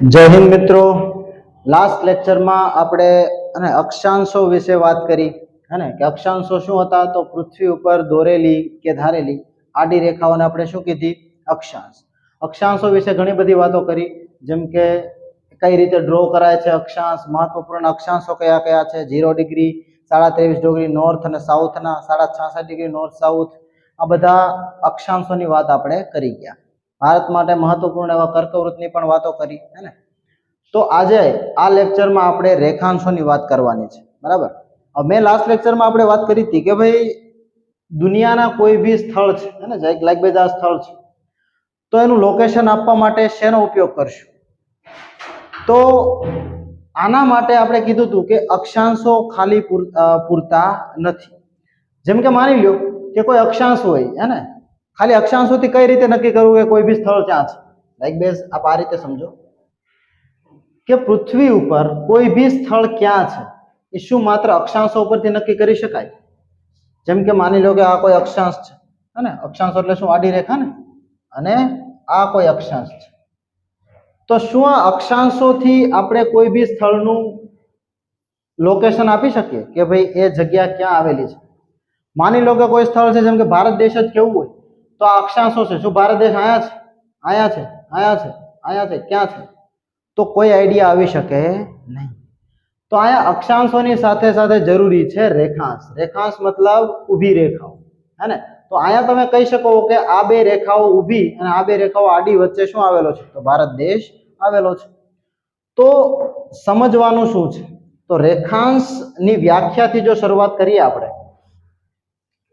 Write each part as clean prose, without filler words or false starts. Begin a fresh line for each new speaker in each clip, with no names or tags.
जय हिंद मित्रों। Last lecture में આપણે અક્ષાંશો વિશે વાત કરી है કે અક્ષાંશો શું હતા તો પૃથ્વી ઉપર દોરેલી કે ધારેલી આડી રેખાઓને આપણે શું કીધી અક્ષાંશ। અક્ષાંશો વિશે ઘણી બધી વાતો કરી, જેમ કે કઈ રીતે ડ્રો કરાય છે અક્ષાંશ, મહત્વપૂર્ણ અક્ષાંશો કયા કયા છે, 0 ડિગ્રી, 23.5 ડિગ્રી નોર્થ અને સાઉથના, 66.5 ડિગ્રી નોર્થ સાઉથ, આ બધા અક્ષાંશોની વાત આપણે કરી ગયા। भारत માટે મહત્વપૂર્ણ એવા કર્કવૃત્તની પણ વાતો કરી है ने। तो आज आ लेक्चर में આપણે રેખાંશોની વાત કરવાની છે, બરાબર। अब मैं लास्ट लेक्चर में આપણે વાત કરી હતી કે ભાઈ દુનિયાના કોઈ भी સ્થળ છે है ने, લાઈક બેજા સ્થળ છે તો એનું લોકેશન આપવા માટે શેનો ઉપયોગ કરશું, તો આના માટે આપણે કીધું હતું કે અક્ષાંશો ખાલી પૂરતા નથી। જેમ કે માની લ્યો કે કોઈ અક્ષાંશ હોય है ने, खाली अक्षांशों कई रीते नक्की करवू के कोई भी स्थल क्या है, लाइक बेस आप आ रीते समझो कि पृथ्वी ऊपर कोई भी स्थल क्या है ए शू मात्र अक्षांशों पर नक्की करी शकाय। जेम के मानी लो कि आ कोई अक्षांश है ने, अक्षांश एटले शुं आडी रेखा ने, अने आ कोई अक्षांश है, तो शुं आ अक्षांशोथी आपणे कोई भी स्थळनुं लोकेशन आपी शकीए कि भाई ए जग्या क्यां आवेली छे। मानी लो कि कोई स्थल है जेम के भारत देश ज केवुं होय तो आ अक्षांशों से शू भारत देश आया छे, आया छे, आया छे, आया छे, क्या छे, तो कोई आइडिया आवी शके नहीं। तो आया अक्षांशोनी साथे साथे जरूरी छे रेखांश। रेखांश मतलब ऊभी रेखाओ है ने। तो आया तमे कही शको कि आ बे रेखाओ ऊभी अने आ बे रेखाओ आडी वच्चे शुं आवेलो छे, तो भारत देश आवेलो छे। तो समजवानुं शुं छे, तो रेखांशनी व्याख्याथी जो शरूआत करीए आपणे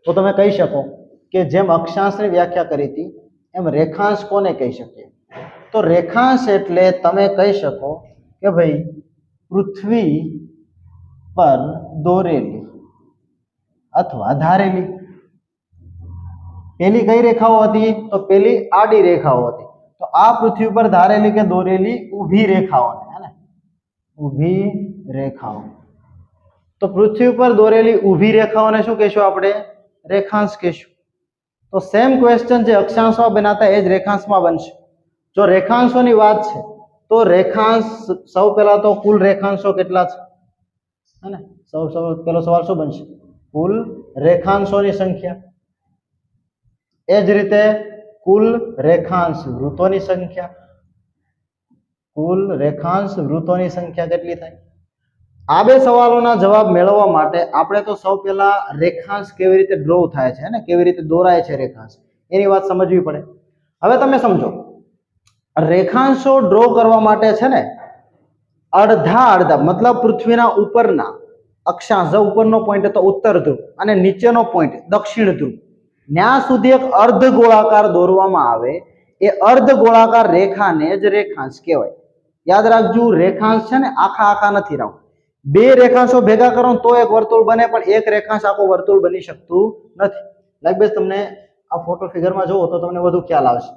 तो तमे कही शको कि जेम अक्षांशनी व्याख्या करी थी एम रेखांश कोने कही शकीए, तो रेखांश एटले तमे कही शको कि भाई पृथ्वी पर दोरेली अथवा धारेली पेली कई रेखाओ हती, तो पेली आडी रेखाओ हती, तो आ पृथ्वी पर धारेली के दोरेली ऊभी रेखाओ है ने, ऊभी रेखाओ। तो पृथ्वी पर दोरेली ऊभी रेखाओं ने शुं कहीशुं आपणे, रेखांश कहीशुं। तो सेम क्वेश्चन जो अक्षांश में बनाता है एज रेखांश में बनशे। जो रेखांशों की बात है तो रेखांश सौ पहला तो कुल रेखांशों केटला है ने, सौ पहलो सवाल शुं बनशे, कुल रेखांशों की संख्या। एज रीते कुल रेखांश वृत्तों की संख्या, कुल रेखांश वृत्तों की संख्या केटली थाय। आ बे सवालोना जवाब मेळववा माटे आपणे तो सौ पहेला रेखांश केवी रीते ड्रो थाय छे ने, केवी रीते दोराय छे रेखांश, एनी वात समजवी पड़े। हवे तमे समजो, रेखांशो ड्रो करवा माटे छे ने अर्धा अर्धा मतलब पृथ्वीना उपरना अक्षांश, जो उपरनो पॉइंट तो उत्तर ध्रुव अने नीचेनो पॉइंट दक्षिण ध्रुव, न्या सुधी एक अर्ध गोळाकार दोरवामां आवे, ए अर्ध गोळाकार रेखाने ज रेखांश कहेवाय। याद राखजो, रेखांश छे ने आखा आखा नथी राउंड। बे रेखांशो भेगा करो तो एक वर्तुळ बने, पण एक रेखांश आखो वर्तुळ बनी शकतुं नथी। लाइक बेस तमने आ फोटो फिगर में जोवो तो तमने वधु ख्याल आवशे।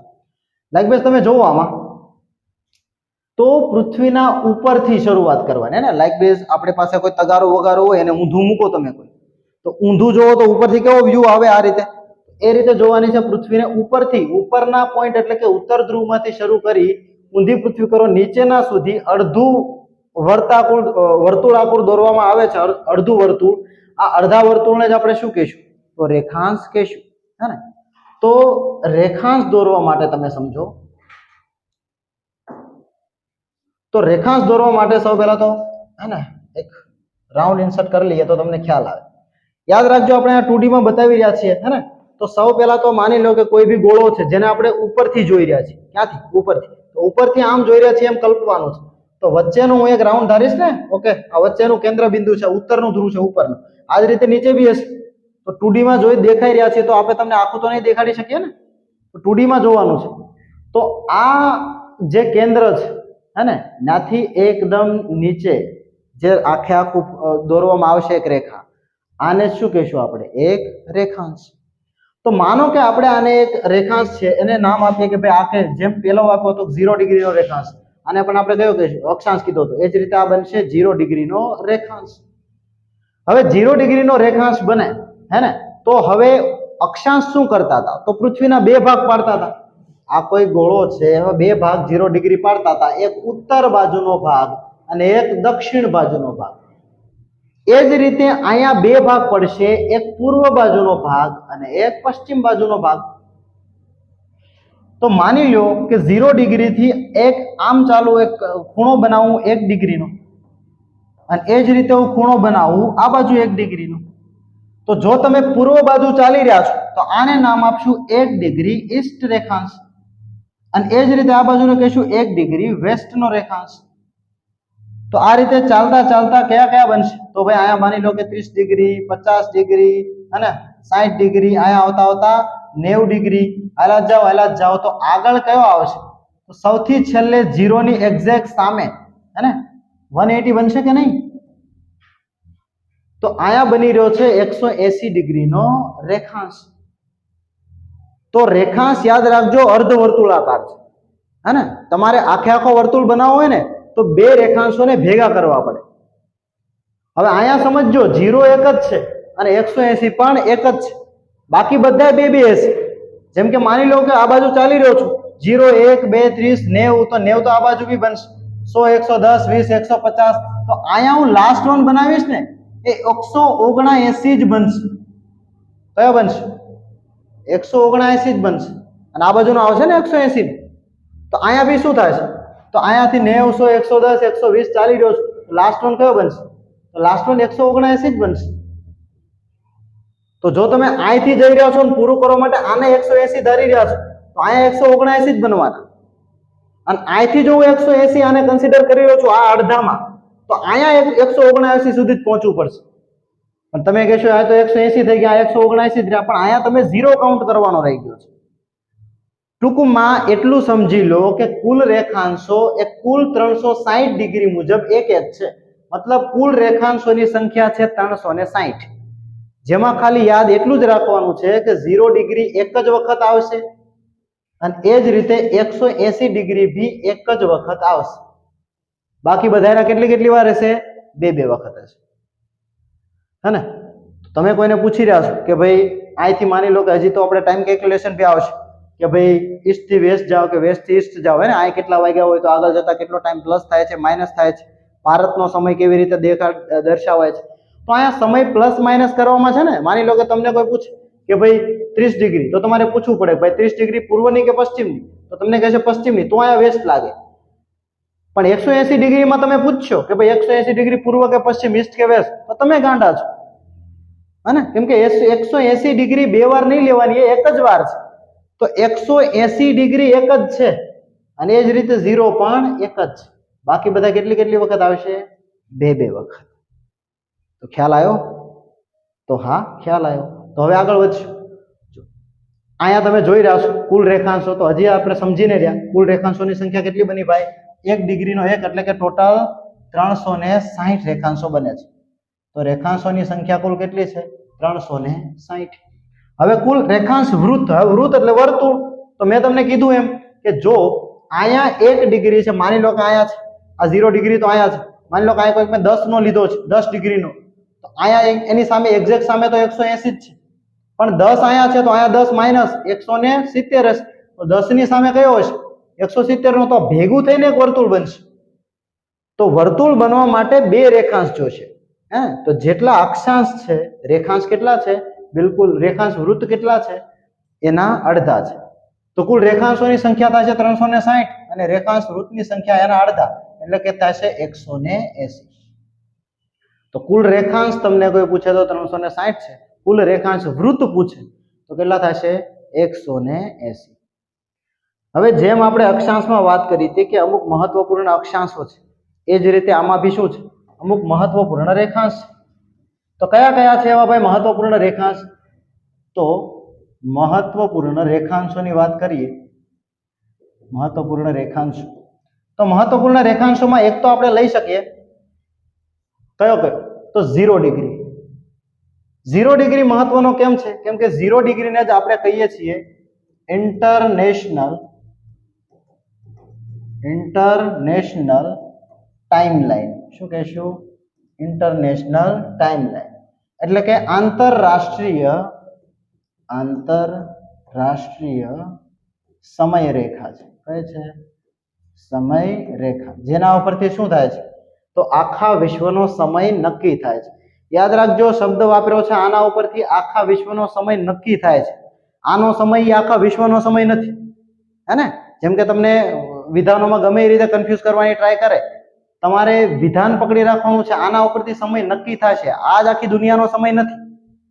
लाइक बेस तमे जोवो आमां तो पृथ्वीना उपरथी शरूआत करवानी है ने। लाइक बेस आपणे पासे कोई तगारो वगारो होय अने ऊंधું મૂકો તમે कोई, तो ऊंधું जोवो तो उपरथी केवो व्यू आवे, आ रीते ए रीते जोवानी छे। पृथ्वीने उपरथी उपरना पॉइंट एटले के उत्तर ध्रुवमांथी शरू करी ऊंधी पृथ्वी करो नीचेना सुधी अर्धुं वर्तुळाकार दोरवामां आवे छे, अर्धुं वर्तुळ। आ अर्धा वर्तुळने ज आपणे शुं कहीशुं, तो रेखांश कहीशुं है ने। तो रेखांश दोरवा माटे तमे समझो, तो रेखांश दोरवा माटे सौ पहला तो है ने एक राउंड इंसर्ट कर लीए तो तमने ख्याल आवे। याद राखजो, आपणे आ 2D में बतावी रह्या छीए है ने। तो सौ पहला तो मानी लो कि कोई भी गोळो छे जेने आपणे उपरथी जोई रह्या छीए, क्यांथी उपरथी, तो उपरथी आम जोई रह्या छीए एम कल्पवानुं छे। तो वच्चेनो हूँ एक राउंड धारीश ने, ओके, आ वच्चेनु केंद्र बिंदु छे, उत्तरनु ध्रुव छे उपरनु। आ ज रीते नीचे भी हशे, तो 2D में जोई देखाई रह्या छे तो आपणे तमने आखुं तो नहीं देखाड़ी शकीए ने, तो 2D में जोवानुं छे। तो आ जे केंद्र छे है ने, नाथी एकदम नीचे जे आखे आखुं दोरवामां आवशे एक रेखा, आने शुं कहीशुं आपणे, एक रेखांश। तो मानो कि आपणे आने एक रेखांश छे एने नाम आपीए कि भाई आखे जेम पेलो आप्यो तो 0 डिग्री नो रेखांश, आने पण आपणे कयो कहीशुं, अक्षांश कीधो तो, ए ज रीते आ बनशे 0 डिग्री नो रेखांश। हवे 0 डिग्री नो रेखांश बने है ने, तो हवे अक्षांश शुं करता था, तो पृथ्वीना बे भाग पाडता था। આ કોઈ ગોળો છે, એમાં બે ભાગ 0 ડિગ્રી પાડતા હતા, એક ઉત્તર બાજુનો ભાગ અને એક દક્ષિણ બાજુનો ભાગ. એ જ રીતે અહીંયા બે ભાગ પડશે, એક પૂર્વ બાજુનો ભાગ અને એક પશ્ચિમ બાજુનો ભાગ. તો માની લો કે 0 ડિગ્રી થી એક આમ ચાલુ એક ખૂણો બનાવું 1 ડિગ્રીનો, અને એ જ રીતે હું ખૂણો બનાવું આ બાજુ 1 ડિગ્રીનો. તો જો તમે પૂર્વ બાજુ ચાલી રહ્યા છો તો આને નામ આપશું 1 ડિગ્રી ઈસ્ટ રેખાંશ, અને એ જ રીતે આ બાજુને કહીશું 1 ડિગ્રી વેસ્ટનો રેખાંશ. તો આ રીતે ચાલતા ચાલતા કયા કયા બનશે? તો ભાઈ અહીંયા માની લો કે 30 ડિગ્રી, 50 ડિગ્રી અને 60 ડિગ્રી, અહીંયા આવતા આવતા 90 ડિગ્રી. હાલા જ જાઓ તો આગળ કયો આવશે? તો સૌથી છેલ્લે 0 ની એક્ઝેક્ટ સામે હે ને 180 બનશે કે નહીં? તો અહીંયા બની રહ્યો છે 180 ડિગ્રીનો રેખાંશ. તો રેખાંશ યાદ રાખજો અર્ધવર્તુળાકાર છે, હે ને. તમારે આખે આખો વર્તુળ બનાવવો હોય ને તો બે રેખાંશોને ભેગા કરવા પડે. હવે અહીંયા સમજજો 0 એક જ છે અને 180 પણ એક જ છે, બાકી બધા બે બે હશે. જેમ કે માની લો કે આ બાજુ ચાલી રહ્યો છું 0 1 2 30 90, તો 90 તો આ બાજુ બી બનશે, 100 110 20 150. તો અહીંયા હું લાસ્ટ વન બનાવીશ ને એ 179 જ બનશે. કયો બનશે? 179 જ બનશે. અને આ બાજુનો આવશે ને 180. તો અહીંયા બી શું થાય છે? તો અહીંયાથી 90 100 110 120 ચાલી રહ્યો છું, લાસ્ટ વન કયો બનશે? તો લાસ્ટ વન 179 જ બનશે. તો જો તમે અહીંથી જઈ રહ્યા છો અને પૂરું કરવા માટે આને 180 ધારી રહ્યા છો તો અહીંયા 179 જ બનવાના. અને અહીંથી જો હું 180 આને કન્સિડર કરી રહ્યો છું આ અડધામાં, તો અહીંયા 179 સુધી જ પહોંચવું પડશે. પણ તમે કહેશો આ તો 180 થઈ ગયા, 179 જ રહ્યા, પણ અહીંયા તમે 0 કાઉન્ટ કરવાનો રહી ગયો છે. ટૂંકમાં એટલું સમજી લો કે કુલ રેખાંશો એ કુલ 360 ડિગ્રી મુજબ એક એક છે. મતલબ કુલ રેખાંશોની સંખ્યા છે 360, જેમાં ખાલી યાદ એટલું જ રાખવાનું છે કે 0 ડિગ્રી એક જ વખત આવશે અને એ જ રીતે 180 ડિગ્રી બી એક જ વખત આવશે. બાકી બધાના કેટલી વાર હશે? બે બે વખત હશે, હે ને. તમે કોઈને પૂછી રહ્યા છો કે ભાઈ અહીંથી માની લો કે હજી તો આપણે ટાઈમ કેલ્ક્યુલેશન બી આવશે કે ભાઈ ઈસ્ટ થી વેસ્ટ જાઓ કે વેસ્ટ થી ઈસ્ટ જાઓ, હે ને. અહીં કેટલા વાગ્યા હોય તો આગળ જતા કેટલો ટાઈમ પ્લસ થાય છે માઇનસ થાય છે, ભારતનો સમય કેવી રીતે દર્શાવાય છે. તો અહીંયા સમય પ્લસ માઇનસ કરવામાં છે ને, માની લો કે તમને કોઈ પૂછે કે ભાઈ 30 ડિગ્રી, તો તમારે પૂછવું પડે ભાઈ 30 ડિગ્રી પૂર્વની કે પશ્ચિમની? તો તમને કહેશે પશ્ચિમની, તો અહીંયા વેસ્ટ લાગે. પણ 180 ડિગ્રીમાં તમે પૂછશો કે ભાઈ 180 ડિગ્રી પૂર્વ કે પશ્ચિમ, ઈસ્ટ કે વેસ્ટ, તો તમે ગાંડા છો, હે ને. કેમ કે 180 ડિગ્રી બે વાર નહીં લેવાની, એ એક જ વાર છે. તો 180 ડિગ્રી એક જ છે અને એ જ રીતે 0 પણ એક જ છે. બાકી બધા કેટલી વખત આવશે? બે બે વખત. તો ખ્યાલ આવ્યો? તો હા, ખ્યાલ આવ્યો. તો હવે આગળ વધશું. અહીંયા તમે જોઈ રહ્યા છો કુલ રેખાંશો, તો હજી આપણે સમજીને રહ્યા કુલ રેખાંશોની સંખ્યા કેટલી બની ભાઈ? 1 ડિગ્રીનો 1 એટલે કે ટોટલ 360 રેખાંશો બને છે. તો રેખાંશોની સંખ્યા કુલ કેટલી છે? 360. હવે કુલ રેખાંશ વૃત્ત, વૃત્ત એટલે વર્તુળ. તો મેં તમને કીધું એમ કે જો અહીંયા 1 ડિગ્રી છે, માની લો કે અહીંયા છે, આ 0 ડિગ્રી તો અહીંયા છે, માની લો કે અહીંયા કોઈક મેં 10 નો લીધો છે, 10 ડિગ્રીનો, તો અહીંયા એની સામે એક્ઝેક્ટ સામે તો 180 જ છે, પણ 10 અહીંયા છે તો અહીંયા 10 માઇનસ 170 હશે. તો 10 ની સામે કયો હશે? 170 નો. તો ભેગું થઈને એક વર્તુળ બનશે. તો વર્તુળ બનવા માટે બે રેખાંશ જોશે, હે. તો જેટલા અક્ષાંશ છે, રેખાંશ કેટલા છે? બિલકુલ રેખાંશ વૃત્ત કેટલા છે? એના અડધા છે. તો કુલ રેખાંશોની સંખ્યા થાય છે 360 અને રેખાંશ વૃત્તની સંખ્યા એના અડધા એટલે કે થાય છે 180. તો કુલ રેખાંશ તમને કોઈ પૂછે તો 360 છે, કુલ રેખાંશ વૃત્ત પૂછે તો કેટલા થશે? 180. હવે જેમ આપણે અક્ષાંશમાં વાત કરી હતી કે અમુક મહત્વપૂર્ણ અક્ષાંશો છે, એ જ રીતે આમાં બી શું છે? અમુક મહત્વપૂર્ણ રેખાંશ. તો કયા કયા છે એવા ભાઈ મહત્વપૂર્ણ રેખાંશ? તો મહત્વપૂર્ણ રેખાંશોની વાત કરીએ, મહત્વપૂર્ણ રેખાંશો, તો મહત્વપૂર્ણ રેખાંશોમાં એક તો આપણે લઈ શકીએ કયો? તો 0 ડિગ્રી. 0 ડિગ્રી મહત્વનો કેમ છે? કેમ કે 0 ડિગ્રીને જ આપણે કહીએ છીએ ઇન્ટરનેશનલ ટાઈમલાઈન. શું કહેશું? ઇન્ટરનેશનલ ટાઈમલાઈન એટલે કે આંતરરાષ્ટ્રીય સમય રેખા છે. કઈ છે? સમય રેખા. જેના ઉપરથી શું થાય છે? તો આખા વિશ્વનો સમય નક્કી થાય છે. યાદ રાખજો, શબ્દ વાપર્યો છે આના ઉપરથી, આખા વિશ્વનો સમય નક્કી થાય છે. આનો સમય એ આખા વિશ્વનો સમય નથી, હે ને? જેમ કે તમને વિધાનોમાં ગમે એ રીતે કન્ફ્યુઝ કરવાની ટ્રાય કરે, તમારે વિધાન પકડી રાખવાનું છે, આના ઉપરથી સમય નક્કી થશે. આ જ આખી દુનિયાનો સમય નથી,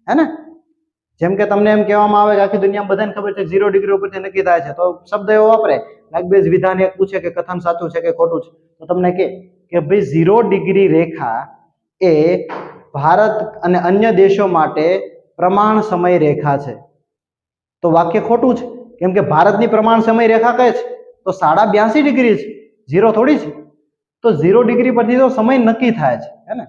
હે ને? જેમ કે તમને એમ કહેવામાં આવે કે આખી દુનિયામાં બધાને ખબર છે 0 ડિગ્રી ઉપરથી નક્કી થાય છે, તો શબ્દ એવો વાપરે, લાગબેજ વિધાન એક પૂછે કે કથન સાચું છે કે ખોટું છે, તો તમને કે ભાઈ 0 ડિગ્રી રેખા એ ભારત અને અન્ય દેશો માટે પ્રમાણ સમય રેખા છે. તો વાક્ય ખોટું છે, કેમ કે ભારતની પ્રમાણ સમય રેખા કઈ છે? તો 82.5 ડિગ્રી છે, 0 થોડી છે. તો 0 ડિગ્રી પરથી તો સમય નક્કી થાય છે, હે ને?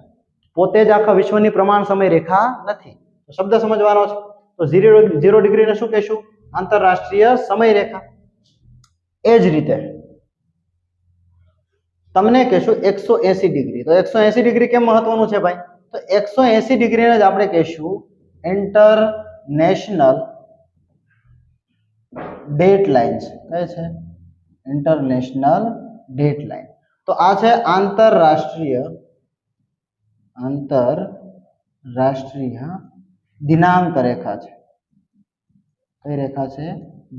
પોતે જ આખા વિશ્વની પ્રમાણ સમય રેખા નથી. તો શબ્દ સમજવાનો છે. તો 0 ડિગ્રીને શું કહેશું? આંતરરાષ્ટ્રીય સમય રેખા. એ જ રીતે તમને કહેશું 180 ડિગ્રી. તો 180 ડિગ્રી કેમ મહત્વનું છે ભાઈ? તો 180 ડિગ્રીને જ આપણે કહેશું ઇન્ટરનેશનલ ડેટ લાઇન છે. કઈ છે? International date line. તો આ છે આંતરરાષ્ટ્રીય દિનાંક રેખા છે. કઈ રેખા છે?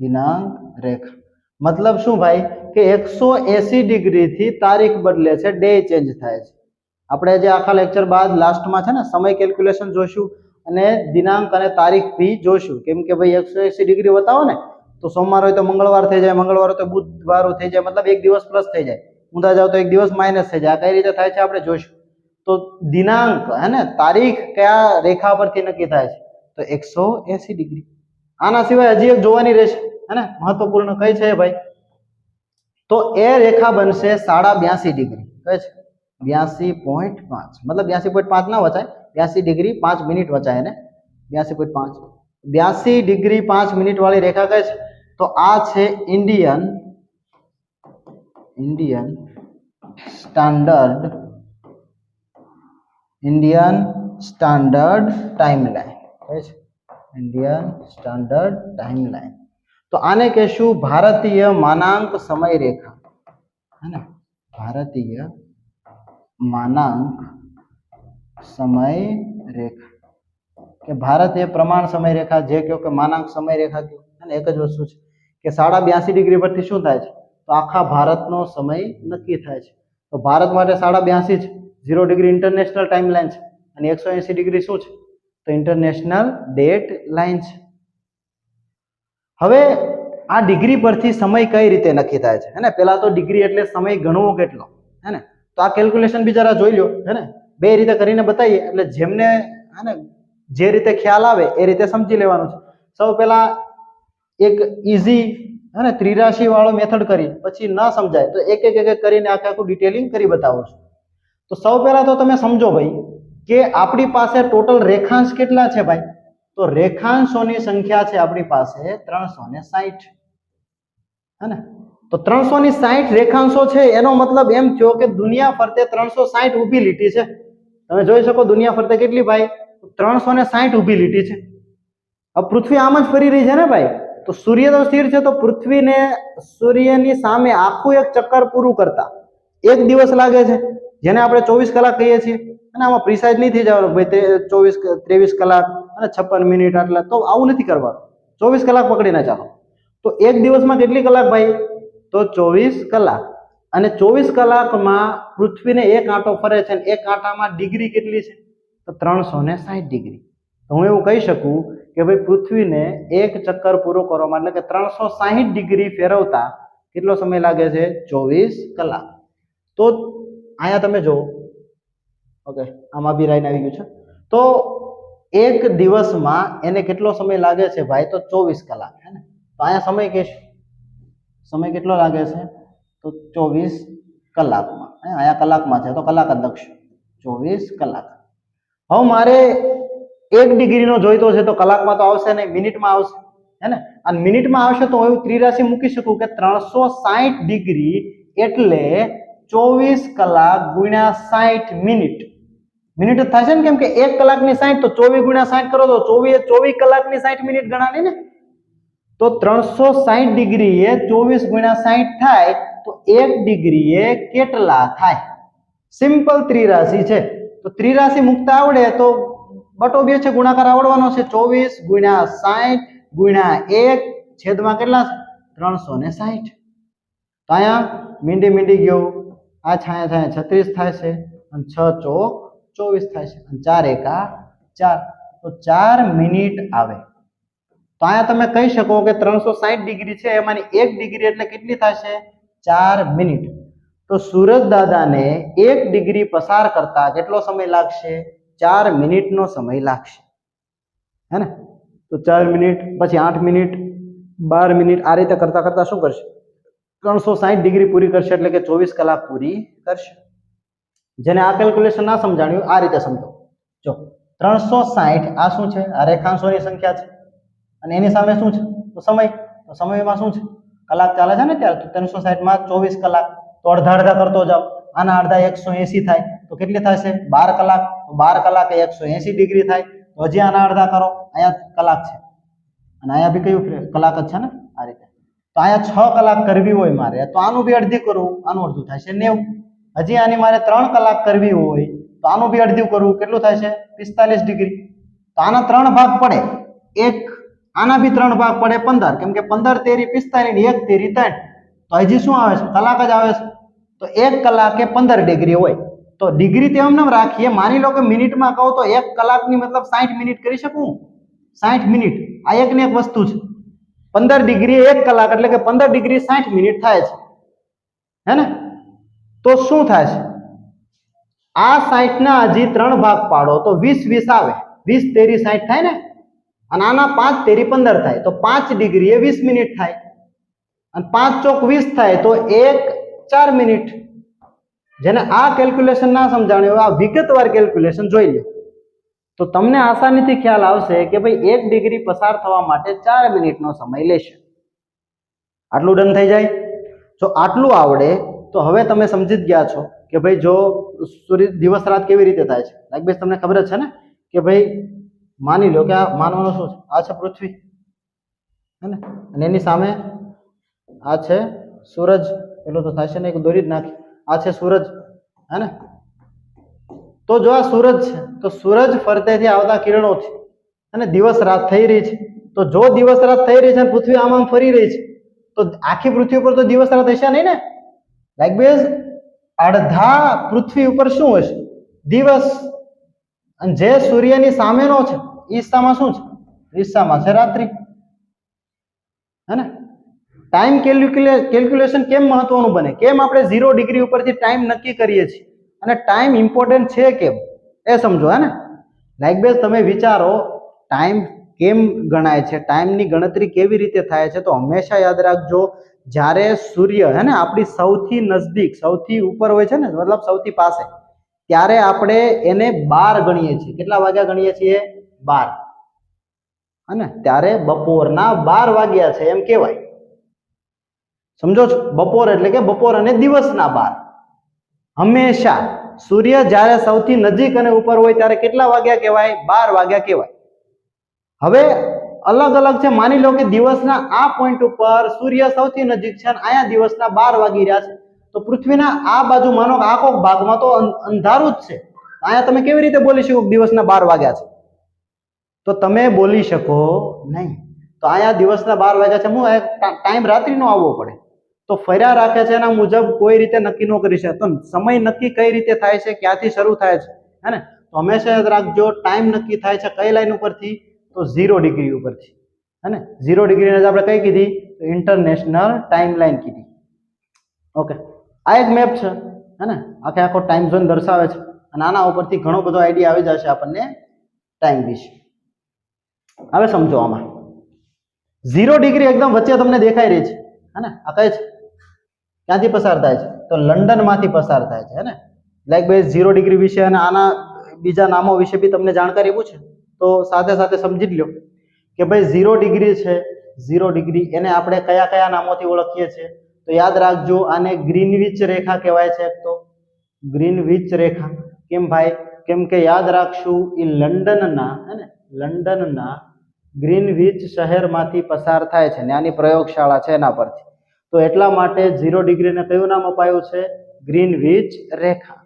દિનાંક રેખા. મતલબ શું ભાઈ? કે 180 ડિગ્રી થી તારીખ બદલે છે, ડે ચેન્જ થાય છે. આપણે જે આખા લેક્ચર બાદ લાસ્ટમાં છે ને સમય કેલ્ક્યુલેશન જોશું અને દિનાંક અને તારીખ બી જોશું. કેમ કે ભાઈ 180 ડિગ્રી બતાવો ને, તો સોમવાર હોય તો મંગળવાર થઈ જાય, મંગળવાર હોય તો બુધવાર થઈ જાય, મતલબ એક દિવસ પ્લસ થઈ જાય, ઊંધા જાવ તો એક દિવસ માઇનસ થઈ જાય. આ કઈ રીતે થાય છે આપણે જોઈશું. તો દિનાંક, હે ને, તારીખ કયા રેખા પરથી નક્કી થાય છે? તો 180 ડિગ્રી. આના સિવાય હજી એક જોવાની રહેશે, હે ને, મહત્વપૂર્ણ. કઈ છે ભાઈ? તો એ રેખા બનશે 82.5 ડિગ્રી. કઈ છે? 82.5. મતલબ 82.5 ના વચાય, 82 ડિગ્રી 5 મિનિટ વચાય ને, 82.5. 82 ડિગ્રી 5 મિનિટ વાળી રેખા કઈ છે? તો આ છે ઇન્ડિયન સ્ટાન્ડર્ડ ટાઈમલાઈન. કઈ છે? Indian standard timeline. તો આને કહેશું ભારતીય માનાંક સમય રેખા, હે ને? ભારતીય માનાંક સમય રેખા. કે ભારત એ પ્રમાણ સમય રેખા, જે કહો કે માનાંક સમય રેખા કહો, અને એક જ વસ્તુ છે કે 82.5 ડિગ્રી પરથી શું થાય છે? તો આખા ભારતનો સમય નક્કી થાય છે. તો ભારત માટે 82.5 છે, 0 ડિગ્રી ઇન્ટરનેશનલ ટાઈમ લાઈન છે, અને 180 ડિગ્રી શું છે? તો ઇન્ટરનેશનલ ડેટ લાઈન છે. હવે આ ડિગ્રી પરથી સમય કઈ રીતે નક્કી થાય છે, હે ને? પેલા તો ડિગ્રી એટલે સમય ગણવો કેટલો, હે ને? તો આ કેલ્ક્યુલેશન બી જરા જોઈ લો, હે ને? બે રીતે કરીને બતાવીએ, એટલે જેમને, હે ને, જે રીતે ખ્યાલ આવે એ રીતે સમજી લેવાનું છે. સૌ પહેલા એક ઈઝી, હે ને, ત્રિરાશી વાળો મેથડ કરી, પછી ન સમજાય તો એક એક કરીને આખું ડિટેલિંગ કરી બતાવું છું. તો સૌ પહેલા તો તમે સમજો ભાઈ કે આપણી પાસે ટોટલ રેખાંશ કેટલા છે ભાઈ? તો રેખાંશોની સંખ્યા છે આપણી પાસે 360, હે ને? તો 360 રેખાંશો છે, એનો મતલબ એમ થયો કે દુનિયા ફરતે 360 ઊભી લીટી છે. તમે જોઈ શકો દુનિયા ફરતે કેટલી ભાઈ? 360 ઊભી લીટી છે. अब पृथ्वी आम ज फरी रही है ने भाई, तो सूर्य तो स्थिर है, तो पृथ्वी ने सूर्यनी सामे आखું એક ચક્કર પૂરું કરતા એક દિવસ લાગે છે, જેને આપણે 24 કલાક કહીએ છીએ. અને આમાં પ્રિસાઇઝ નહીં થઈ જવાનું ભાઈ 24 23 કલાક અને 56 મિનિટ, આટલા તો આવું નથી કરવાનું. 24 કલાક પકડીને ચાલો. તો એક દિવસમાં કેટલી કલાક ભાઈ? તો 24 કલાક. અને 24 કલાકમાં પૃથ્વીને એક આંટો ફરે છે, અને એક આંટામાં ડિગ્રી કેટલી છે? તો 360 ડિગ્રી. તો હું એવું કહી શકું કે ભાઈ પૃથ્વીને એક ચક્કર પૂરો કરવામાં, એટલે કે 360 ડિગ્રી ફેરવતા કેટલો સમય લાગે છે? 24 કલાક. તો અહીંયા તમે જુઓ, ઓકે, આમાં બી લાઈન આવી ગયું છે. તો એક દિવસમાં એને કેટલો સમય લાગે છે ભાઈ? તો 24 કલાક, હે ને? તો અહીંયા સમય કહેશું, સમય કેટલો લાગે છે? તો 24 કલાકમાં. અહીંયા કલાકમાં છે તો કલાક જ લખશું, 24 કલાક. હવે મારે 1 ડિગ્રીનો જોઈતો છે, તો કલાકમાં તો આવશે નહીં, મિનિટમાં આવશે, હે ને? અને મિનિટમાં આવશે તો હું ત્રિરાશી મૂકી શકું કે 360 ડિગ્રી એટલે 24 કલાક ગુણ્યા 60 મિનિટ. મિનિટ જ થશે ને, કેમ કે 1 કલાકની 60, તો 24 ગુણ્યા 60 કરો તો 24 કલાકની 60 મિનિટ ગણાની ને. તો 360 ડિગ્રીએ 24 ગુણ્યા 60 થાય તો 1 ડિગ્રીએ કેટલા થાય? સિમ્પલ ત્રિરાશિ છે, તો ત્રિરાશિ મુકતા આવડે તો બટો 2 છે, ગુણાકાર આવડવાનો છે. 24 ગુણ્યા 60 ગુણ્યા 1 છેદમાં કેટલા? 360. તો અહીંયા મીંડી ગયો, આ છાયા 36 થાય છે અને 6 ચોક 24 થાય છે અને 4 એકા 4, તો 4 મિનિટ આવે. તો અહીંયા તમે કહી શકો કે 360 ડિગ્રી છે એમાંની 1 ડિગ્રી એટલે કેટલી થશે? 4 મિનિટ. તો સૂરજ દાદાને 1 ડિગ્રી પસાર કરતા કેટલો સમય લાગશે? 4 મિનિટનો સમય લાગશે, હે ને? તો 4 મિનિટ, પછી 8 મિનિટ, 12 મિનિટ, આ રીતે કરતા કરતા શું કરશે? 360 ડિગ્રી પૂરી કરશે, એટલે કે 24 કલાક પૂરી કરશે. જેને આ કેલ્ક્યુલેશન ના સમજાણ્યું આ રીતે સમજો. જો 360 આ શું છે? આ રેખાંશોની સંખ્યા છે અને એની સામે શું છે? તો સમય. તો સમયમાં શું છે? કલાક ચાલે છે ને ત્યારે, તો 360 માં 24 કલાક, તો અડધા અડધા કરતો જાઓ. આના અડધા 180 થાય તો કેટલી થશે? 12 કલાક. તો 12 કલાકે 180 ડિગ્રી થાય. તો હજી આના અડધા કરો, અહીંયા કલાક છે અને અહીંયા બી કયું કલાક જ છે ને, આ રીતે. તો અહીંયા 6 કલાક કરવી હોય મારે તો આનું બી અડધી કરું, આનું અડધું થાય છે 90. હજી આની મારે 3 કલાક કરવી હોય તો આનું બી અડધું કરું, કેટલું થાય છે? 45 ડિગ્રી. તો આના 3 ભાગ પડે, એક આના બી 3 ભાગ પડે 15, કેમ કે 15 તેરી 45 1 તેરી 3. તો હજી શું આવે છે? કલાક જ આવે છે. તો 1 કલાકે 15 ડિગ્રી હોય. તો ડિગ્રી તેમ નામ રાખીએ, માની લો કે મિનિટમાં કહું તો 1 કલાકની મતલબ 60 મિનિટ કરી શકું. 60 મિનિટ આ એક ને એક વસ્તુ છે. 15 ડિગ્રી 1 કલાક એટલે કે 15 ડિગ્રી 60 મિનિટ થાય છે, હે ને? તો શું થાય છે? આ 60 ના હજી 3 ભાગ પાડો તો 20 20 આવે, 20 તેરી 60 થાય ને, અને આના 5 તેરી 15 થાય, તો 5 ડિગ્રી 20 મિનિટ થાય અને 5 ચોક 20 થાય, તો 1 4 મિનિટ. જેને આ કેલ્ક્યુલેશન ના સમજાણ્યું આ વિગતવાર કેલ્ક્યુલેશન જોઈ લો તો તમને આસાનીથી ખ્યાલ આવશે કે ભાઈ 1 ડિગ્રી પસાર થવા માટે 4 મિનિટનો સમય લેશે. આટલું ડન થઈ જાય. જો આટલું આવડે તો હવે તમે સમજી જ ગયા છો કે ભાઈ જો સૂર્ય દિવસ રાત કેવી રીતે થાય છે. લાઈક બેસ તમને ખબર જ છે ને કે ભાઈ માની લો કે આ માનવાનું શું છે? આ છે પૃથ્વી, હે ને? અને એની સામે આ છે સૂરજ. પેલો તો થશે ને, એક દોરી જ નાખી. આ છે સૂરજ, હે ને? તો જો આ સૂરજ છે તો સૂરજ ફરતેથી આવતા કિરણોથી અને દિવસ રાત થઈ રહી છે. તો જો દિવસ રાત થઈ રહી છે અને પૃથ્વી આમ ફરી રહી છે તો આખી પૃથ્વી ઉપર તો દિવસ રાત હશે નહીં ને. લાઈક બેઝ અડધા પૃથ્વી ઉપર શું હશે? દિવસ. અને જે સૂર્યની સામેનો છે ઈશામાં શું છે? ઈશામાં છે રાત્રિ, હે ને? ટાઈમ કેલ્ક્યુલેશન કેમ મહત્વનું બને? કેમ આપણે 0 ડિગ્રી ઉપરથી ટાઈમ નક્કી કરીએ છીએ અને ટાઈમ ઇમ્પોર્ટન્ટ છે કેમ એ સમજો, હે ને? લાઈક બેઝ તમે વિચારો ટાઈમ કેમ ગણાય છે, ટાઈમની ગણતરી કેવી રીતે થાય છે. તો હંમેશા યાદ રાખજો, જ્યારે સૂર્ય, હે ને, આપણી સૌથી નજદીક સૌથી ઉપર હોય છે ને, મતલબ સૌથી પાસે, ત્યારે આપણે એને 12 ગણીએ છીએ. કેટલા વાગ્યા ગણીએ છીએ? 12, હે ને? ત્યારે બપોરના 12 વાગ્યા છે એમ કહેવાય. સમજો છો? બપોર એટલે કે બપોર અને દિવસના 12. હંમેશા સૂર્ય જ્યારે સૌથી નજીક અને ઉપર હોય ત્યારે કેટલા વાગ્યા કહેવાય? 12 વાગ્યા કહેવાય. હવે અલગ અલગ છે. માની લો કે દિવસના આ પોઈન્ટ ઉપર સૂર્ય સૌથી નજીક છે અને અહીંયા દિવસના 12 વાગી રહ્યા છે, તો પૃથ્વીના આ બાજુ માનો કે આખો ભાગમાં તો અંધારું જ છે. અહીંયા તમે કેવી રીતે બોલી શકો દિવસના 12 વાગ્યા છે? તો તમે બોલી શકો નહીં. તો અહીંયા દિવસના 12 વાગ્યા છે, હું ટાઈમ રાત્રિનો આવવો પડે. તો ફર્યા રાખે છે એના મુજબ કોઈ રીતે નક્કી ન કરી શકે. તો સમય નક્કી કઈ રીતે થાય છે, ક્યાંથી શરૂ થાય છે, હે ને? તો હંમેશા યાદ રાખજો, ટાઈમ નક્કી થાય છે કઈ લાઈન ઉપરથી? તો 0 ડિગ્રી ઉપરથી, હે ને? 0 ડિગ્રીને જ આપણે કઈ કીધી? તો ઇન્ટરનેશનલ ટાઈમ લાઈન કીધી. ઓકે, આ એક મેપ છે, હે ને? આખો ટાઈમ ઝોન દર્શાવે છે અને આના ઉપરથી ઘણો બધો આઈડિયા આવી જશે આપણને ટાઈમ વિશે. હવે સમજો, આમાં 0 ડિગ્રી એકદમ વચ્ચે તમને દેખાઈ રહી છે, હે ને? આ કઈ છે? ક્યાંથી પસાર થાય છે? તો લંડન માંથી પસાર થાય છે, હે ને? લાઈક ભાઈ 0 ડિગ્રી વિશે અને આના બીજા નામો વિશે બી તમને જાણકારી પૂછે તો સાથે સાથે સમજી જ લો કે ભાઈ 0 ડિગ્રી છે. 0 ડિગ્રી એને આપણે કયા કયા નામોથી ઓળખીએ છીએ? તો યાદ રાખજો, આને ગ્રીનવિચ રેખા કહેવાય છે. તો ગ્રીનવિચ રેખા કેમ ભાઈ? કેમ કે યાદ રાખશું એ લંડનના, હે ને, લંડનના ગ્રીનવિચ શહેરમાંથી પસાર થાય છે ને આની પ્રયોગશાળા છે એના પરથી, તો એટલા માટે 0 ડિગ્રીને કયું નામ અપાયું છે? ગ્રીનવિચ રેખા.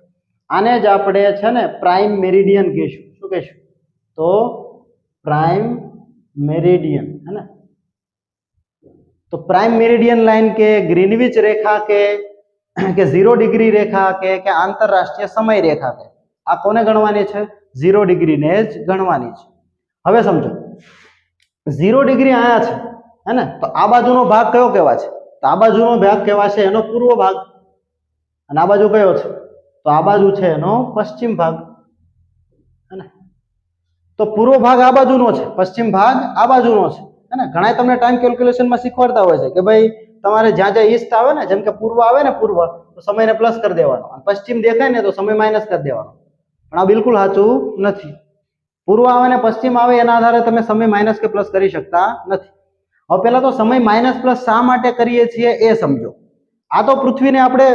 આને જ આપણે છે ને પ્રાઇમ મેરિડિયન કહીશું. શું કહીશું? તો પ્રાઇમ મેરિડિયન, હે ને? તો પ્રાઇમ મેરિડિયન લાઈન કે ગ્રીનવિચ રેખા કે 0 ડિગ્રી રેખા કે આંતરરાષ્ટ્રીય સમય રેખા કે આ કોને ગણવાની છે? 0 ડિગ્રીને જ ગણવાની છે. હવે સમજો 0 ડિગ્રી આયા છે, હે ને? તો આ બાજુનો ભાગ કયો કહેવાય છે? તો આ બાજુનો ભાગ કહેવાય છે એનો પૂર્વ ભાગ, અને આ બાજુ કયો છે? તો આ બાજુ છે એનો પશ્ચિમ ભાગ, હે ને? તો પૂર્વ ભાગ આ બાજુનો છે, પશ્ચિમ ભાગ આ બાજુનો છે, હે ને? ઘણા તમને ટાઈમ કેલ્ક્યુલેશનમાં શીખવાડતા હોય છે કે ભાઈ તમારે જ્યાં જ્યાં ઈસ્ટ આવે ને, જેમ કે પૂર્વ આવે ને, પૂર્વ તો સમયને પ્લસ કરી દેવાનો, અને પશ્ચિમ દેખાય ને તો સમય માઇનસ કરી દેવાનો. પણ આ બિલકુલ સાચું નથી. પૂર્વ આવે ને પશ્ચિમ આવે એના આધારે તમે સમય માઇનસ કે પ્લસ કરી શકતા નથી. હવે પહેલા તો સમય માઇનસ પ્લસ શા માટે કરીએ છીએ એ સમજો. આ તો પૃથ્વીને આપણે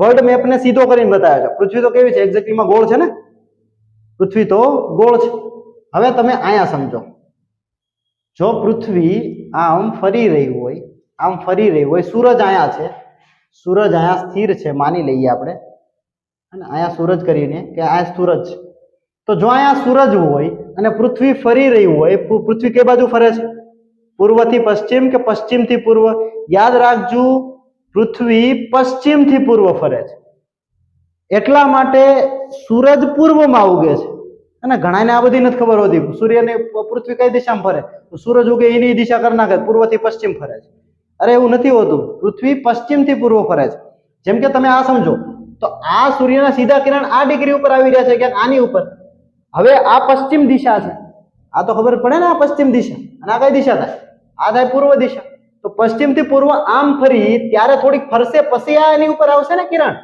વર્લ્ડ મેપને સીધો કરીને બતાવ્યો છે. પૃથ્વી તો કેવી છે? એક્ઝેક્ટલીમાં ગોળ છે ને? પૃથ્વી તો ગોળ છે. હવે તમે અહીંયા સમજો, જો પૃથ્વી આમ ફરી રહી હોય, આમ ફરી રહી હોય, સૂરજ અહીંયા છે, સૂરજ અહીંયા સ્થિર છે માની લઈએ આપણે, અને અહીંયા સૂરજ કરીને કે આ સૂરજ છે. તો જો અહીંયા સૂરજ હોય અને પૃથ્વી ફરી રહી હોય, પૃથ્વી કઈ બાજુ ફરે છે? પૂર્વથી પશ્ચિમ કે પશ્ચિમથી પૂર્વ? યાદ રાખજો, પૃથ્વી પશ્ચિમથી પૂર્વ ફરે છે. એટલા માટે સૂરજ પૂર્વમાં ઉગે છે. અને ઘણાને આ બધી નથી ખબર હોતી. સૂર્યને પૃથ્વી કઈ દિશામાં ફરે? તો સૂરજ ઉગે એની દિશા કરી નાખે, પૂર્વથી પશ્ચિમ ફરે છે. અરે એવું નથી હોતું, પૃથ્વી પશ્ચિમથી પૂર્વ ફરે છે. જેમ કે તમે આ સમજો, તો આ સૂર્યના સીધા કિરણ આ ડિગ્રી ઉપર આવી રહ્યા છે, ક્યાંક આની ઉપર. હવે આ પશ્ચિમ દિશા છે, આ તો ખબર પડે ને, આ પશ્ચિમ દિશા, અને આ કઈ દિશા થાય? આ થાય પૂર્વ દિશા. તો પશ્ચિમથી પૂર્વ આમ ફરી ત્યારે થોડીક ફરશે, પછી આ એની ઉપર આવશે ને કિરણ.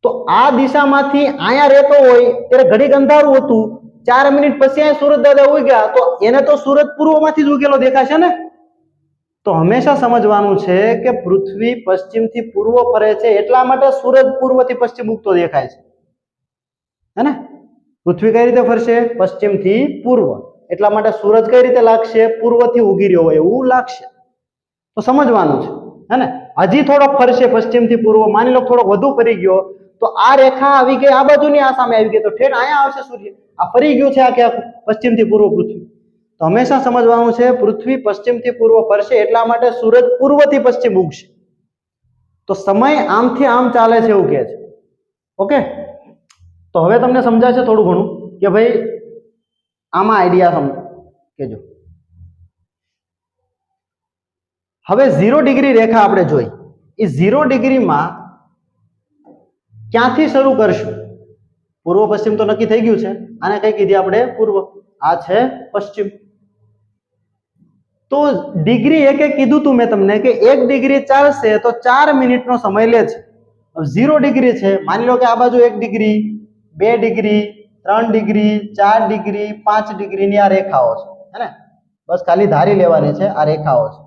તો આ દિશામાંથી અહીંયા રહેતો હોય ત્યારે ઘડીક અંધારું હતું, 4 મિનિટ પછી અહીંયા સૂરજ દાદા ઉગ્યા, તો એને તો સૂરજ પૂર્વમાંથી જ ઉગેલો દેખાશે ને. તો હંમેશા સમજવાનું છે કે પૃથ્વી પશ્ચિમથી પૂર્વ ફરે છે, એટલા માટે સૂરજ પૂર્વથી પશ્ચિમ ઉગતો દેખાય છે, હે ને? પૃથ્વી કઈ રીતે ફરશે? પશ્ચિમથી પૂર્વ. એટલા માટે સૂરજ કઈ રીતે લાગશે? પૂર્વથી ઉગી રહ્યો હોય એવું લાગશે. તો સમજવાનું છે, હે ને? હજી થોડોક ફરશે પશ્ચિમથી પૂર્વ, માની લો થોડોક વધુ ફરી ગયો, તો આ રેખા આવી ગઈ આ બાજુની, આ સામે આવી ગઈ, તો ઠેઠ અહીંયા આવશે સૂર્ય. આ ફરી ગયું છે આખે આખું પશ્ચિમથી પૂર્વ પૃથ્વી. તો હંમેશા સમજવાનું છે પૃથ્વી પશ્ચિમથી પૂર્વ ફરશે, એટલા માટે સૂરજ પૂર્વથી પશ્ચિમ ઉગશે. તો સમય આમથી આમ ચાલે છે એવું કહે છે. ઓકે, તો હવે તમને સમજાશે થોડું ઘણું કે ભાઈ આમાં આઈડિયા સમજો કેજો. હવે 0 ડિગ્રી રેખા આપણે જોઈ, એ 0 ડિગ્રીમાં ક્યાંથી શરૂ કરશું? પૂર્વ પશ્ચિમ તો નક્કી થઈ ગયું છે. આને કઈ કીધી આપણે? પૂર્વ. આ છે પશ્ચિમ. તો ડિગ્રી એક કીધું તું મેં તમને કે 1 ડિગ્રી ચાલશે તો 4 મિનિટનો સમય લે છે. 0 ડિગ્રી છે, માની લો કે આ બાજુ 1 ડિગ્રી, 2 ડિગ્રી, 3 ડિગ્રી, 4 ડિગ્રી, 5 ડિગ્રીની આ રેખાઓ છે, હે ને? બસ ખાલી ધારી લેવાની છે. આ રેખાઓ છે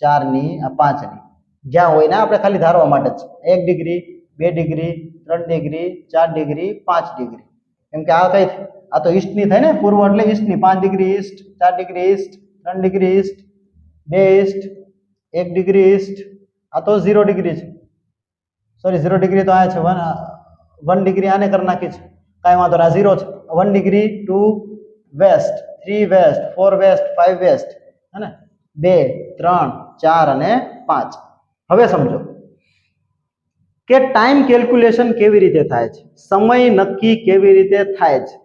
4 ની, આ 5 ની, જ્યાં હોય ને આપણે ખાલી ધારવા માટે જ. 1 degree, 2 degree, 3 degree, 4 degree, 5 degree. કેમ કે આ કઈ, આ તો ઈસ્ટની થાય ને, પૂર્વ એટલે ઈસ્ટની. 5 degree East, 4 degree East, 3 degree East, 2 East, 1 degree East. આ તો 0 ડિગ્રી છે. સોરી, 0 ડિગ્રી તો આ છે, 1 ડિગ્રી આને કરી નાખી છે, કાંઈ વાંધો ના, 0 છે. 1 degree, 2 west, 3 west, 4 west, 5 west, હે ને? 2, 3, 4 અને 5. હવે સમજો કે ટાઈમ કેલ્ક્યુલેશન કેવી રીતે થાય છે, સમય નક્કી કેવી રીતે થાય છે.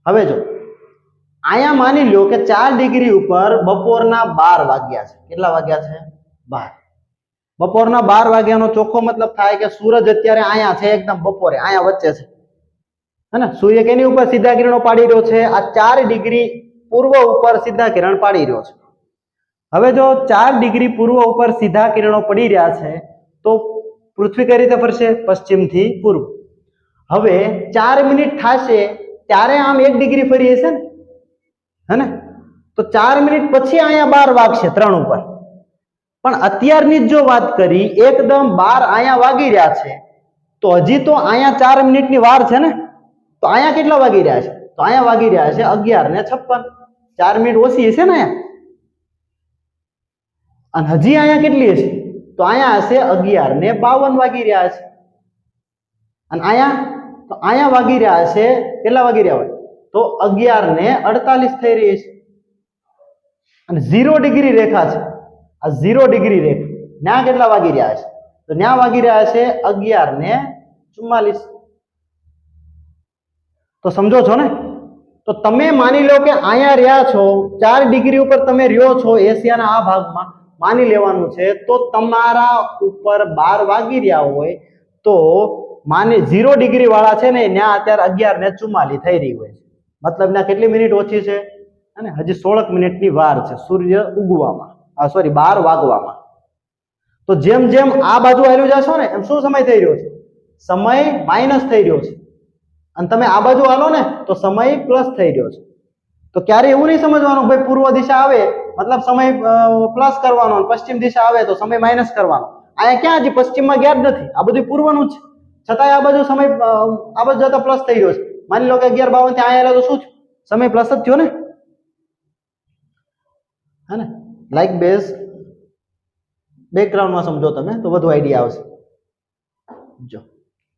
હવે જો અહીંયા માની લો કે 4 ડિગ્રી ઉપર બપોરના 12 વાગ્યા છે. કેટલા વાગ્યા છે? 12. બપોરના 12 વાગ્યાનો ચોખ્ખો મતલબ થાય કે સૂરજ અત્યારે અહીંયા છે, એકદમ બપોરે અહીંયા વચ્ચે છે, હે ને? સૂર્ય કેની ઉપર સીધા કિરણો પાડી રહ્યો છે? આ 4 ડિગ્રી પૂર્વ ઉપર સીધા કિરણ પાડી રહ્યો છે. હવે જો 4 ડિગ્રી પૂર્વ ઉપર સીધા કિરણો પડી રહ્યા છે, તો પૃથ્વી કઈ રીતે ફરશે? પશ્ચિમથી પૂર્વ. હવે 4 મિનિટ થશે ત્યારે આમ 1 ડિગ્રી ફરી હશે ને, હે ને? તો 4 મિનિટ પછી અહીંયા 12 વાગશે 3 ઉપર. પણ અત્યારની જ જો વાત કરી, એકદમ 12 અહીંયા વાગી રહ્યા છે, તો હજી તો અહીંયા 4 મિનિટની વાર છે ને. તો અહીંયા કેટલા વાગી રહ્યા છે? તો અહીંયા વાગી રહ્યા છે 11:56. 4 મિનિટ ઓછી હશે ને અહીંયા, અને હજી અહીંયા કેટલી હશે? તો અહીંયા હશે 11:52 વાગી રહ્યા છે. અને અહીંયા તો અહીંયા વાગી રહ્યા છે, કેટલા વાગી રહ્યા હોય? તો 11:48 થઈ રહી છે. અને 0 ડિગ્રી રેખા છે, આ 0 ડિગ્રી રેખા ન્યા કેટલા વાગી રહ્યા છે? તો ન્યા વાગી રહ્યા છે 11:44. તો સમજો છો ને? તો તમે માની લો કે અહીંયા રહ્યા છો, 4 ડિગ્રી ઉપર તમે રહ્યો છો એશિયાના આ ભાગમાં, માની લેવાનું છે. તો તમારા ઉપર 12 વાગી રહ્યા હોય તો માની 0 ડિગ્રી વાળા છે ને ત્યાં અત્યારે 11:44 થઈ રહી હોય છે. મતલબ ના કેટલી મિનિટ ઓછી છે? અને હજી 16 મિનિટની વાર છે સૂર્ય ઉગવામાં, સોરી 12 વાગવામાં. તો જેમ જેમ આ બાજુ આવેલું જશો ને એમ શું સમય થઈ રહ્યો છે? સમય માઇનસ થઈ રહ્યો છે. અને તમે આ બાજુ હાલો ને તો સમય પ્લસ થઈ રહ્યો છે. તો ક્યારે એવું નહીં સમજવાનું ભાઈ પૂર્વ દિશા આવે મતલબ સમય પ્લસ કરવાનો, પશ્ચિમ દિશા આવે તો સમય માઇનસ કરવાનો. અહીંયા ક્યાં હજી પશ્ચિમમાં ગયા જ નથી, આ બધું પૂર્વનું છે. છતાંય આ બાજુ સમય આ બાજુ જતા પ્લસ થઈ રહ્યો છે. માની લો કે 11:52 ત્યાં આવેલા તો શું થયું? સમય પ્લસ જ થયો ને, હે ને? લાઈક બેઝ બેકગ્રાઉન્ડમાં સમજો તમે તો વધુ આઈડિયા આવશે. જો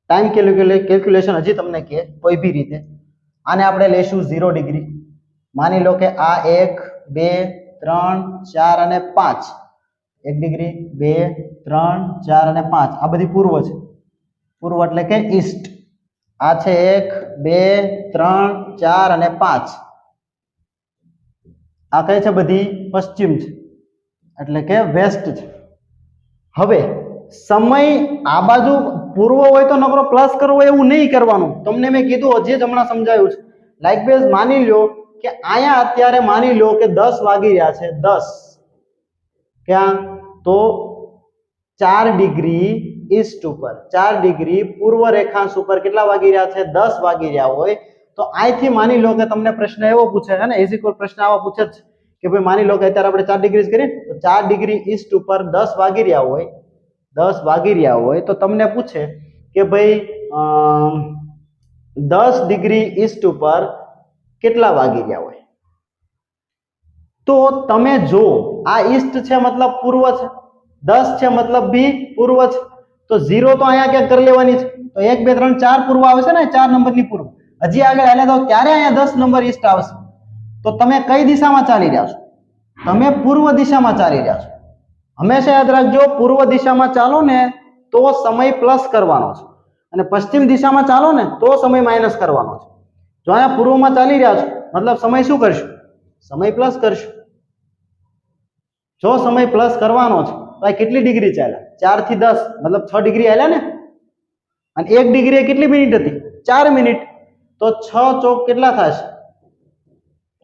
ટાઈમ કેલ્ક્યુલેશન હજી તમને કે કોઈ બી રીતે આને આપણે લઈશું 0 ડિગ્રી. માની લો કે આ 1 2 3 4 અને 5, 1 ડિગ્રી 2 3 4 અને 5 આ બધી પૂર્વ છે. પૂર્વ એટલે કે ઈસ્ટ. આ છે 1 2 3 4 અને 5. આ કઈ છે? બધી પશ્ચિમ છે એટલે કે વેસ્ટ છે. હવે સમય આ બાજુ પૂર્વ હોય તો નકરો પ્લસ કરવો એવું નહીં કરવાનું. તમને મેં કીધું હજી જ હમણાં સમજાયું છે. લાઈક બેઝ માની લો કે અહીંયા અત્યારે માની લો કે 10 વાગી રહ્યા છે. 10 ક્યાં? તો 4 ડિગ્રી ઈસ્ટ ઉપર, 4 ડિગ્રી પૂર્વ રેખાંશ ઉપર કેટલા વાગી રહ્યા છે? 10 વાગી રહ્યા હોય તો અહીંથી માની લો કે તમને પ્રશ્ન એવો પૂછે છે ને, ઇઝિક્વલ પ્રશ્ન આવા પૂછે જ કે ભાઈ માની લો કે અત્યારે આપણે 4 ડિગ્રી કરીએ તો 4 ડિગ્રી ઈસ્ટ ઉપર 10 વાગી રહ્યા હોય, 10 વાગી રહ્યા હોય તો તમને પૂછે કે ભાઈ 10 ડિગ્રી ઈસ્ટ ઉપર કેટલા વાગી રહ્યા હોય? તો તમે જો આ ઈસ્ટ છે મતલબ પૂર્વ છે, 10 છે મતલબ બી પૂર્વ છે. તો 0 તો અહીંયા ક્યાંક કરી લેવાની છે. તો 1 2 3 4 પૂર્વ આવે છે ને, 4 નંબરની પૂર્વ. હજી આગળ હાલે તો ત્યારે અહીંયા 10 નંબર ઈસ્ટ આવશે. તો તમે કઈ દિશામાં ચાલી રહ્યા છો? તમે પૂર્વ દિશામાં ચાલી રહ્યા છો. હંમેશા યાદ રાખજો, પૂર્વ દિશામાં ચાલો ને તો સમય પ્લસ કરવાનો છે, અને પશ્ચિમ દિશામાં ચાલો ને તો સમય માઇનસ કરવાનો છે. જો અહીંયા પૂર્વમાં ચાલી રહ્યા છો મતલબ સમય શું કરશું? સમય પ્લસ કરશું. જો સમય પ્લસ કરવાનો છે તો આ કેટલી ડિગ્રી ચાલ્યા? 4 થી 10 મતલબ 6 ડિગ્રી આલ્યા ને. અને 1 ડિગ્રી કેટલી મિનિટ હતી? 4 મિનિટ. તો 6 ચોક કેટલા થશે?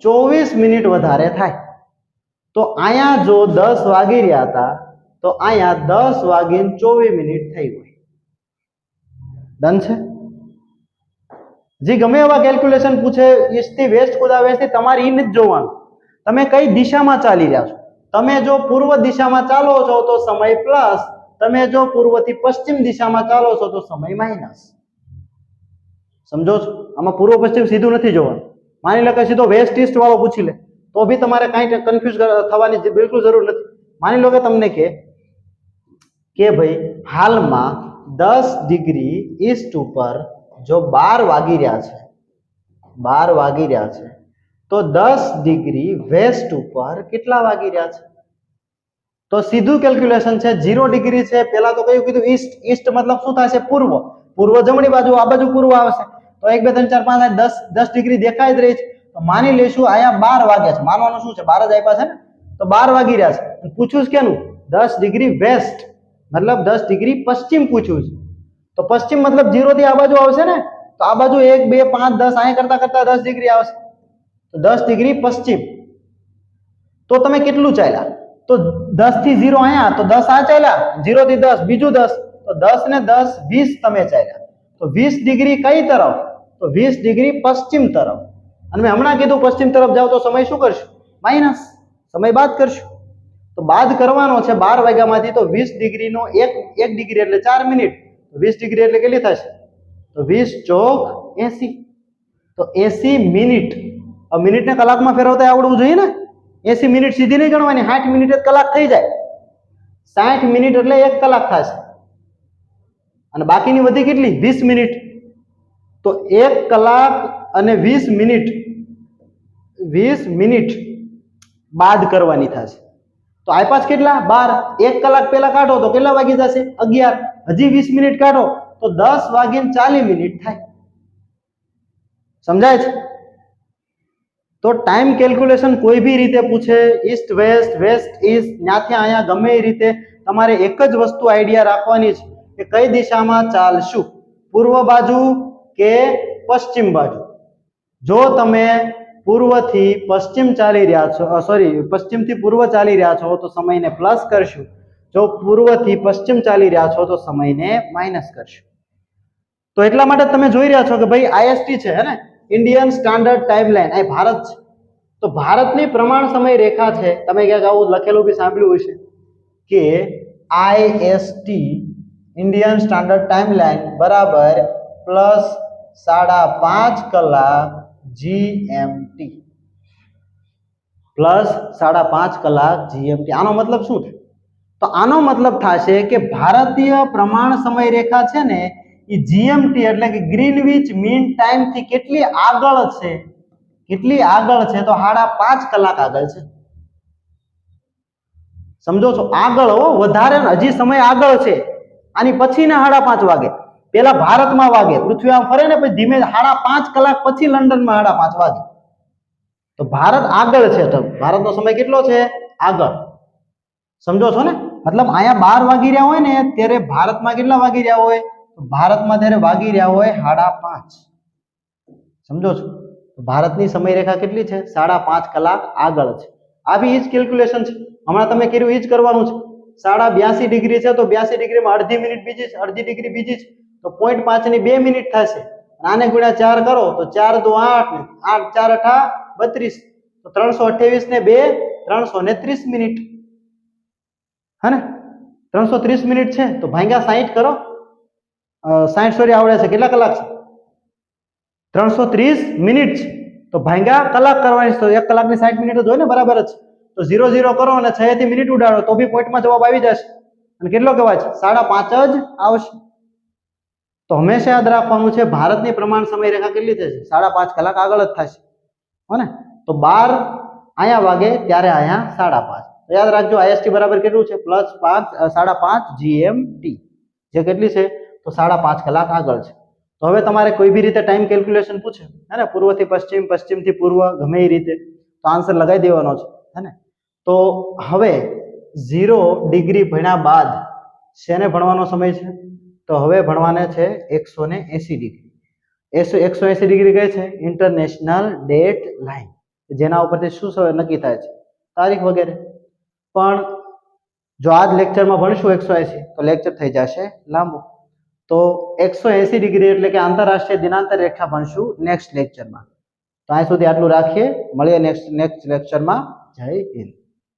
24 મિનિટ વધારે થાય. તો અહીંયા જો 10 વાગી રહ્યા હતા તો અહીંયા 10 વાગીને 24 મિનિટ થઈ હોય. ડન છે? જે ગમે એવા કેલ્ક્યુલેશન પૂછે ઈસ્ટ થી વેસ્ટ કુદા વેસ્ટ થી, તમારે ઈ નથી જોવાનું તમે કઈ દિશામાં ચાલી રહ્યા છો. તમે જો પૂર્વ દિશામાં ચાલો છો તો સમય પ્લસ, તમે જો પૂર્વથી પશ્ચિમ દિશામાં ચાલો છો તો સમય માઇનસ. સમજો છો? આમાં પૂર્વ પશ્ચિમ સીધું નથી જોવાનું. માની લો કે સીધો વેસ્ટ ઈસ્ટ વાળો પૂછી લે તો બી તમારે કાંઈ કન્ફ્યુઝ થવાની બિલકુલ જરૂર નથી. માની લો કે તમને કે ભાઈ હાલમાં 10 ડિગ્રી ઈસ્ટ ઉપર જો 12 વાગી રહ્યા છે, 12 વાગી રહ્યા છે તો 10 ડિગ્રી વેસ્ટ ઉપર કેટલા વાગી રહ્યા છે? તો સીધું કેલ્ક્યુલેશન છે. 0 ડિગ્રી છે, પહેલા તો કયું કીધું? ઈસ્ટ. ઈસ્ટ મતલબ શું થશે? પૂર્વ. પૂર્વ જમણી બાજુ, આ બાજુ પૂર્વ આવશે. તો 1 2 3 4 5 10 ડિગ્રી દેખાઈ જ રહી છે. તો માની લઈશું અહીંયા 12 વાગ્યા છે. માનવાનું શું છે? 12 જ આપ્યા છે ને, તો 12 વાગી રહ્યા છે. પૂછ્યું છે કેનું? 10 ડિગ્રી વેસ્ટ મતલબ 10 ડિગ્રી પશ્ચિમ પૂછ્યું છે. તો પશ્ચિમ મતલબ 0 થી આ બાજુ આવશે ને, તો આ બાજુ 1 2 5 10 અહીંયા કરતા કરતા 10 ડિગ્રી આવશે. તો 10 ડિગ્રી પશ્ચિમ. તો તમે કેટલું ચાલ્યા? તો 10 થી 0 અહીંયા, તો 10 આ ચાલ્યા, 0 થી 10 બીજું 10, તો 10 ને 10 20 તમે ચાલ્યા. તો 20 ડિગ્રી કઈ તરફ? તો 20 ડિગ્રી પશ્ચિમ તરફ. અને મેં હમણાં કીધું પશ્ચિમ તરફ જાવ તો સમય શું કરશું? માઇનસ. સમય બાદ કરશું. તો બાદ કરવાનો છે 12 વાગ્યામાંથી. તો 20 ડિગ્રીનો 1 ડિગ્રી એટલે 4 મિનિટ. 20 ડિગ્રી એટલે કેટલી થશે? તો 20 ચોક 80. તો 80 મિનિટ. હવે મિનિટને કલાકમાં ફેરવતા આવડવું જોઈએ ને. 80 મિનિટ સીધી નહીં ગણવાની, 60 મિનિટ જ કલાક થઈ જાય. 60 મિનિટ એટલે 1 કલાક થશે, અને બાકીની વધી કેટલી 20 મિનિટ. તો 1 કલાક અને 20 મિનિટ બાદ કરવાની થશે. તો આપ્યા જ કેટલા 12. 1 કલાક પહેલા કાઢો તો કેટલા વાગી જશે 11. હજી 20 મિનિટ કાઢો તો 10 વાગીને 40 મિનિટ થાય. સમજાય છે? તો ટાઈમ કેલ્ક્યુલેશન કોઈ બી રીતે પૂછે, ઈસ્ટ વેસ્ટ, વેસ્ટ ઈસ્ટ, ત્યાંથી અહીંયા ગમે એ રીતે તમારે એક જ વસ્તુ આઈડિયા રાખવાની છે કે કઈ દિશામાં ચાલશું, પૂર્વ બાજુ કે પશ્ચિમ બાજુ. જો તમે પૂર્વથી પશ્ચિમ ચાલી રહ્યા છો, પશ્ચિમથી પૂર્વ ચાલી રહ્યા છો તો સમયને પ્લસ કરશું. જો પૂર્વથી પશ્ચિમ ચાલી રહ્યા છો તો સમયને માઇનસ કરશું. તો એટલા માટે તમે જોઈ રહ્યા છો કે ભાઈ આઈએસટી છે હે ને, ઇન્ડિયન સ્ટાન્ડર્ડ ટાઈમલાઈન, આ ભારત છે. તો ભારતની પ્રમાણ સમય રેખા છે. તમે ક્યાંક આવું લખેલું બી સાંભળ્યું હશે કે આઈએસટી ઇન્ડિયન સ્ટાન્ડર્ડ ટાઈમલાઈન બરાબર પ્લસ 5.5 કલાક જીએમટી, પ્લસ 5.5 કલાક જીએમટી. આનો મતલબ શું થાય? તો આનો મતલબ થશે કે ભારતીય પ્રમાણ સમય રેખા છે ને એ જીએમટી એટલે કે ગ્રીનવિચ મીન ટાઈમ થી કેટલી આગળ છે, કેટલી આગળ છે? તો 5.5 કલાક આગળ છે. સમજો છો? આગળ હો, વધારે હજી સમય આગળ છે. આની પછીના 5.5 વાગે, પેલા ભારતમાં વાગે, પૃથ્વી આમ ફરે ને પછી ધીમે 5.5 કલાક પછી લંડનમાં 5.5 વાગે. તો ભારત આગળ છે. તો ભારતનો સમય કેટલો છે? આગળ. સમજો છો ને? મતલબ અહીંયા 12 વાગી રહ્યા હોય ને ત્યારે ભારતમાં કેટલા વાગી રહ્યા હોય? તો ભારતમાં ત્યારે વાગી રહ્યા હોય 5.5. સમજો છો? ભારતની સમય રેખા કેટલી છે? 5.5 કલાક આગળ છે. આ બી ઈ જ કેલ્ક્યુલેશન છે. હમણાં તમે કર્યું ઈ જ કરવાનું છે. 82 ડિગ્રી છે તો 82 ડિગ્રીમાં અડધી મિનિટ બીજી છે, અડધી ડિગ્રી બીજી છે, તો 0.5 ની 2 મિનિટ થશે. આને ગુણ્યા 4 કરો તો 4 દુ 8 ને 8 4 8 32, તો 328 ને 2 330 મિનિટ. હે ને? 330 મિનિટ છે તો ભાગ્યા 60 કરો. 60 સોરી આવડે છે, કેટલા કલાક છે? 330 મિનિટ છે તો ભાગ્યા કલાક કરવાની. તો 1 કલાકની 60 મિનિટ જ હોય ને, બરાબર જ. તો 0 0 કરો અને 6 થી મિનિટ ઉડાડો તો બી પોઈન્ટમાં જવાબ આવી જશે. અને કેટલો કહેવાય છે? 5.5 જ આવશે. તો હંમેશા યાદ રાખવાનું છે ભારતની પ્રમાણ સમય રેખા કેટલી થશે? 5.5 કલાક આગળ જ થશે. હો ને? તો 12 અહીંયા વાગે ત્યારે અહીંયા 5.5. તો યાદ રાખજો આઈએસટી બરાબર કેટલું છે? પ્લસ 5.5 જીએમટી, જે કેટલી છે? તો 5.5 કલાક આગળ છે. તો હવે તમારે કોઈ બી રીતે ટાઈમ કેલ્ક્યુલેશન પૂછે હે ને, પૂર્વથી પશ્ચિમ, પશ્ચિમથી પૂર્વ, ગમે એ રીતે, તો આન્સર લગાવી દેવાનો છે. હે ને? તો હવે 0 ડિગ્રી ભણ્યા બાદ શેને ભણવાનો સમય છે? તો હવે ભણવાને છે 180 ડિગ્રી. 180 ડિગ્રી કઈ છે? ઇન્ટરનેશનલ ડેટ લાઈન, જેના ઉપરથી શું નક્કી થાય છે? તારીખ વગેરે. પણ જો આજ લેક્ચરમાં ભણશું 180 તો લેક્ચર થઈ જશે લાંબુ. તો 180 ડિગ્રી એટલે કે આંતરરાષ્ટ્રીય દિનાંતર રેખા ભણશું નેક્સ્ટ લેક્ચરમાં. તો અહીં સુધી આટલું રાખીએ, મળીએ નેક્સ્ટ લેક્ચરમાં. જય હિન્દ.